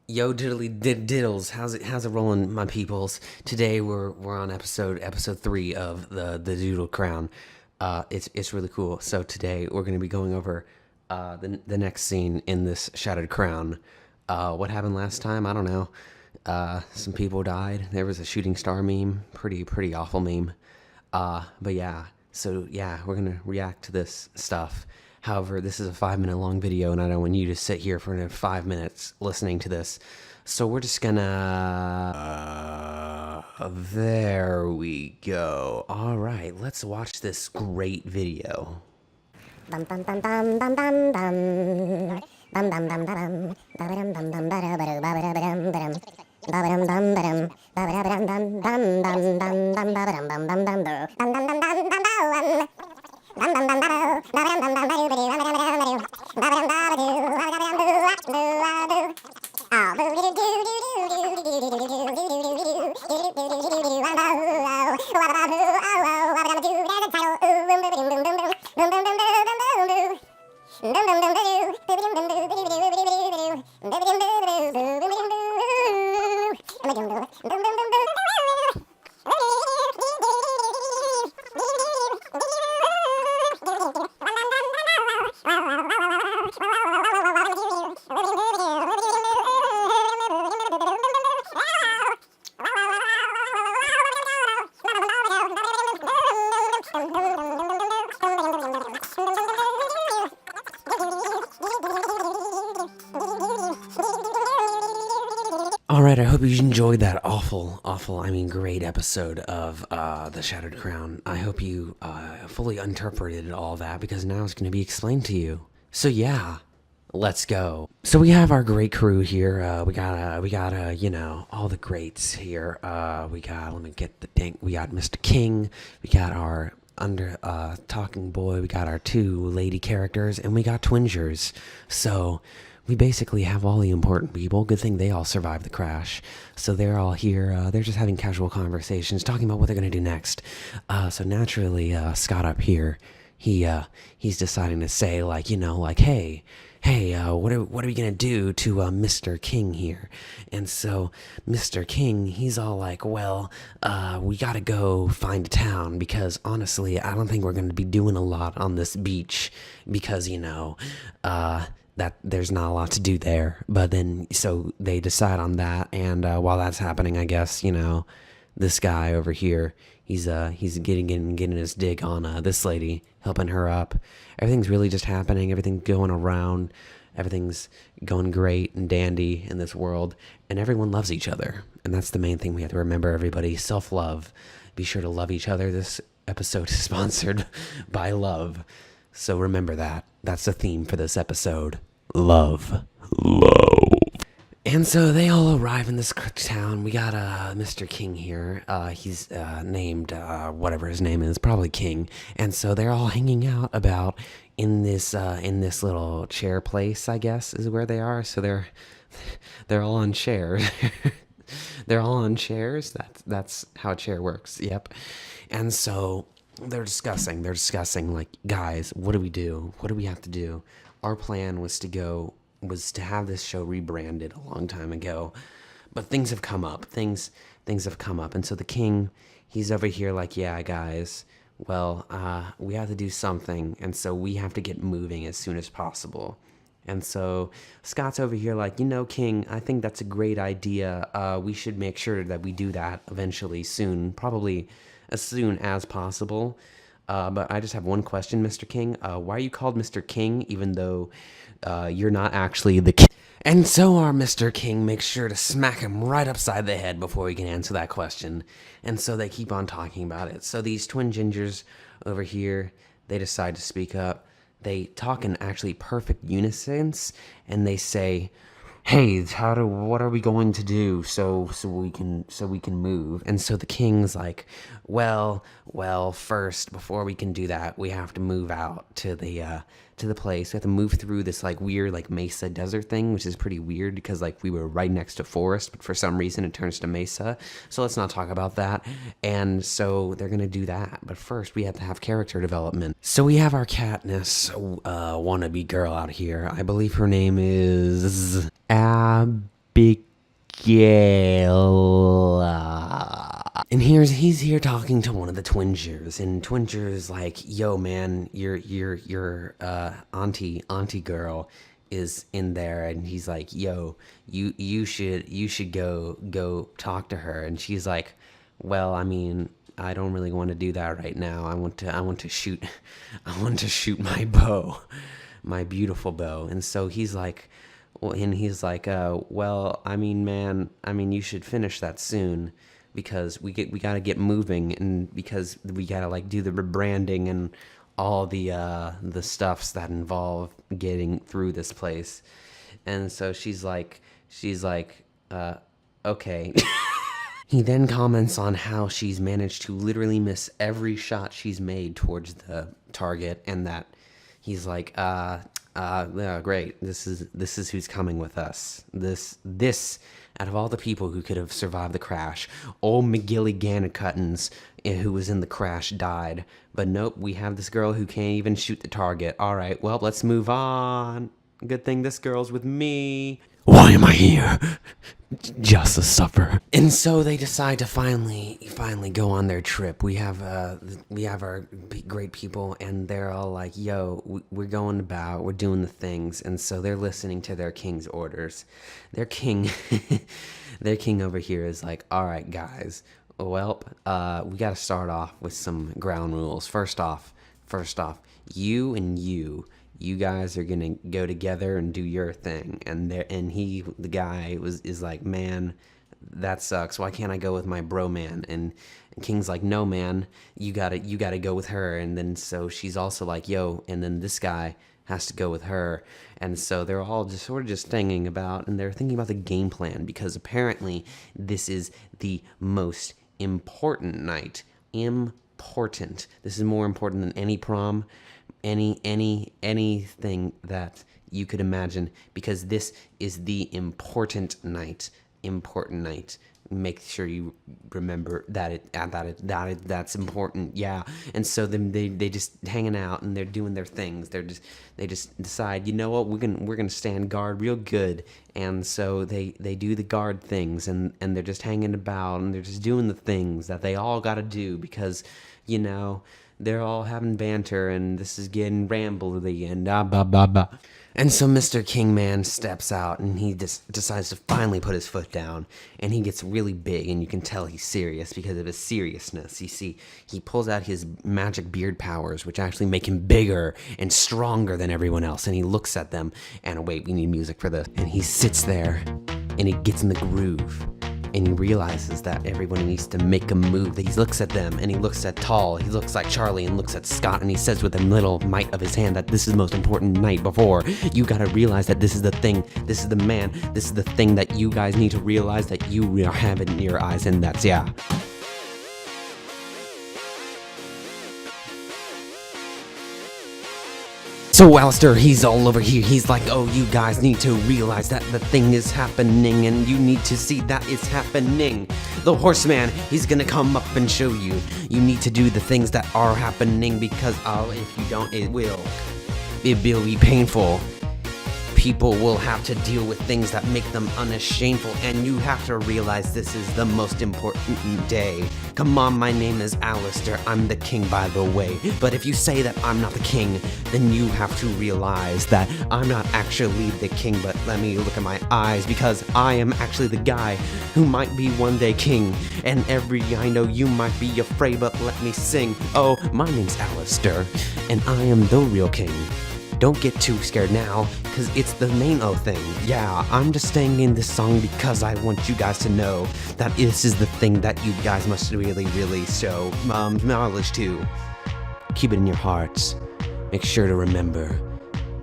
Yo, diddly diddles. How's it rolling, my peoples? Today we're on episode 3 of the Doodle Crown. It's really cool. So today we're gonna be going over the next scene in this Shattered Crown. What happened last time? I don't know. Some people died. There was a shooting star meme. Pretty awful meme. But yeah. So yeah, we're gonna react to this stuff. However, this is a 5 minute long video, and I don't want you to sit here for 5 minutes listening to this. So we're just gonna. There we go. All right, let's watch this great video. Bum bum bum bum bum bum bum. Bum bum bum bum. Ba-ba-dum bum bum ba-da-ba-dum ba-ba-da-ba-dum ba-dum. Ba-ba-dum bum ba-dum. Ba-ba-da-ba-dum bum bum bum bum bum ba-ba-dum bum bum bum bum. Bum bum bum bum bum bum. Bum bum bum ba-do. Ba-ba-dum bum bum ba-do ba-do. Ba-ba-dum ba-do. Ba-ba-dum ba-ba-do. Ba-ba-dum do-do-do-do. Oh, Alright, I hope you enjoyed that great episode of The Shattered Crown. I hope you fully interpreted all that, because now it's going to be explained to you. So yeah, let's go. So we have our great crew here. We got all the greats here. We got Mr. King. We got our talking boy. We got our two lady characters, and we got twingers. So we basically have all the important people. Good thing they all survived the crash. So they're all here. They're just having casual conversations, talking about what they're going to do next. So naturally, Scott up here, he's deciding to say, hey, what are we going to do to Mr. King here? And so Mr. King, he's all like, well, we got to go find a town, because honestly, I don't think we're going to be doing a lot on this beach, because, that there's not a lot to do there. But then, so they decide on that, and while that's happening, I guess, this guy over here, he's getting his dig on this lady, helping her up. Everything's really just happening, everything's going around, everything's going great and dandy in this world, and everyone loves each other. And that's the main thing we have to remember, everybody. Self-love. Be sure to love each other. This episode is sponsored by love. So remember that. That's the theme for this episode. Love. And so they all arrive in this town. We got Mr. King here. He's named whatever his name is, probably King. And so they're all hanging out about in this little chair place, I guess, is where they are. So they're all on chairs. They're all on chairs. That's how a chair works. Yep. And so they're discussing like, guys, what do we do? What do we have to do? Our plan was to have this show rebranded a long time ago, but things have come up. Things have come up, and so the king, he's over here like, yeah, guys, well, we have to do something, and so we have to get moving as soon as possible. And so Scott's over here like, King, I think that's a great idea. We should make sure that we do that eventually, soon, probably as soon as possible. But I just have one question, Mr. King. Why are you called Mr. King, even though you're not actually the king? And so our Mr. King makes sure to smack him right upside the head before he can answer that question. And so they keep on talking about it. So these twin gingers over here, they decide to speak up. They talk in actually perfect unison, and they say, hey, what are we going to do so we can move? And so the king's like, well, first, before we can do that, we have to move out to the place. We have to move through this like weird like mesa desert thing, which is pretty weird, because like we were right next to forest, but for some reason it turns to mesa. So let's not talk about that. And so they're gonna do that, but first we have to have character development. So we have our Katniss wannabe girl out here. I believe her name is big deal. And he's here talking to one of the Twingers, and Twinger is like, "Yo, man, your auntie girl is in there," and he's like, "Yo, you should go talk to her," and she's like, "Well, I mean, I don't really want to do that right now. I want to shoot, I want to shoot my bow, my beautiful bow," and so he's like. Well, I mean, man, I mean, you should finish that soon because we gotta get moving, and because we gotta like do the rebranding and all the stuffs that involve getting through this place. And so she's like, okay. He then comments on how she's managed to literally miss every shot she's made towards the target, and that he's like, yeah, great. This is who's coming with us. This out of all the people who could have survived the crash, old McGilly Gannicuttins, who was in the crash, died. But nope, we have this girl who can't even shoot the target. All right, well, let's move on. Good thing this girl's with me. Why am I here? Just a supper. And so they decide to finally go on their trip. We have our great people, and they're all like, "Yo, we're going about, we're doing the things," and so they're listening to their king's orders. Their king, their king over here is like, "All right, guys, well, we got to start off with some ground rules. First off, you and you guys are gonna go together and do your thing." And the guy is like, "Man, that sucks. Why can't I go with my bro man?" And King's like, "No, man, you gotta go with her." And then so she's also like, "Yo," and then this guy has to go with her. And so they're all just sort of just thinking about, and they're thinking about the game plan, because apparently this is the most important night. Important. This is more important than any prom, anything that you could imagine, because this is the important night. Make sure you remember that's important. Yeah. And so then they just hanging out, and they're doing their things. They just decide, you know what, we're gonna stand guard real good. And so they do the guard things, and they're just hanging about, and they're just doing the things that they all gotta do, because they're all having banter, and this is getting rambly, and blah, blah, blah, blah. And so Mr. Kingman steps out, and he just decides to finally put his foot down, and he gets really big, and you can tell he's serious because of his seriousness. You see, he pulls out his magic beard powers, which actually make him bigger and stronger than everyone else, and he looks at them, and wait, we need music for this. And he sits there, and he gets in the groove. And he realizes that everyone needs to make a move. He looks at them, and he looks at Tall. He looks like Charlie, and looks at Scott, and he says with a little might of his hand that this is the most important night before. You gotta realize that this is the thing. This is the man. This is the thing that you guys need to realize that you are having in your eyes, and that's, yeah. So Alistar, he's all over here. He's like, "Oh, you guys need to realize that the thing is happening, and you need to see that it's happening. The horseman, he's gonna come up and show you. You need to do the things that are happening, because if you don't, it will be painful. People will have to deal with things that make them unashameful, and you have to realize this is the most important day. Come on, my name is Alistar. I'm the king, by the way. But if you say that I'm not the king, then you have to realize that I'm not actually the king, but let me look at my eyes, because I am actually the guy who might be one day king. And I know you might be afraid, but let me sing. Oh, my name's Alistar, and I am the real king. Don't get too scared now, because it's the main thing. Yeah, I'm just staying in this song because I want you guys to know that this is the thing that you guys must really, really show knowledge to. Keep it in your hearts. Make sure to remember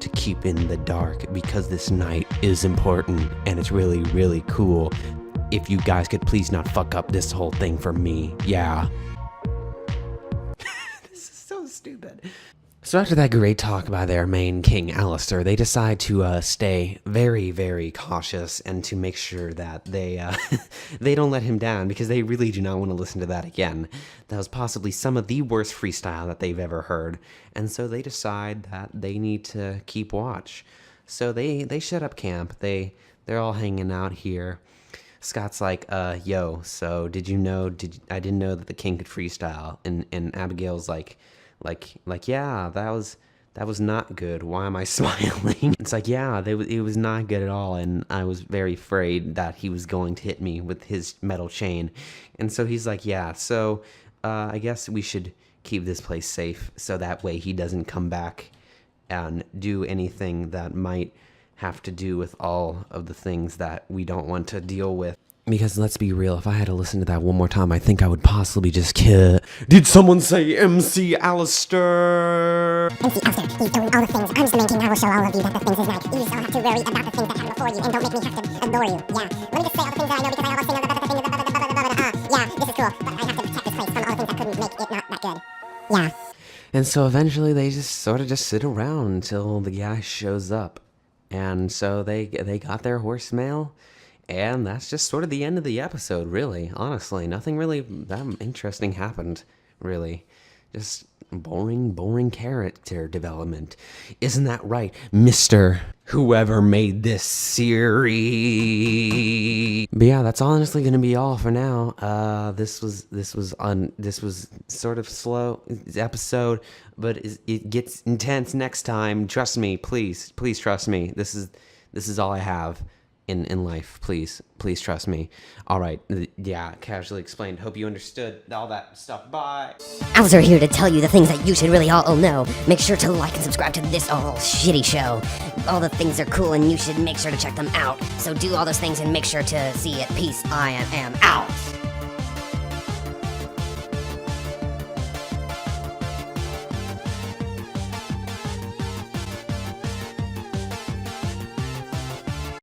to keep in the dark, because this night is important, and it's really, really cool. If you guys could please not fuck up this whole thing for me. Yeah. This is so stupid. So after that great talk by their main king, Alistar, they decide to stay very, very cautious, and to make sure that they they don't let him down, because they really do not want to listen to that again. That was possibly some of the worst freestyle that they've ever heard, and so they decide that they need to keep watch. So they shut up camp. They're they're all hanging out here. Scott's like, yo, so did you know, I didn't know that the king could freestyle. And Abigail's like, yeah, that was not good. Why am I smiling? It's like, yeah, it was not good at all. And I was very afraid that he was going to hit me with his metal chain. And so he's like, yeah, so I guess we should keep this place safe so that way he doesn't come back and do anything that might have to do with all of the things that we don't want to deal with. Because let's be real, if I had to listen to that one more time, I think I would possibly just kill. Did someone say MC Alistar? MC Alistar, he's doing all the things. I'm just the main king. I will show all of you that the things is like. You just don't have to worry about the things that happen before you, and don't make me have to adore you. Yeah. Let me just say all the things that I know because I always say the things. Yeah, this is cool, but I have to protect this place from all the things that couldn't make it not that good. Yeah. And so eventually they just sort of just sit around until the guy shows up. And so they got their horse mail, and that's just sort of the end of the episode, really. Honestly, nothing really that interesting happened, really. Just boring character development. Isn't that right, Mr. Whoever made this series? But yeah, that's honestly gonna be all for now. This was sort of slow episode, but it gets intense next time. Trust me, please trust me. This is all I have in life. Please trust me. All right, yeah, casually explained. Hope you understood all that stuff. Bye. Owls here to tell you the things that you should really all know. Make sure to like and subscribe to this all shitty show. All the things are cool and you should make sure to check them out. So do all those things and make sure to see it. Peace. I am out.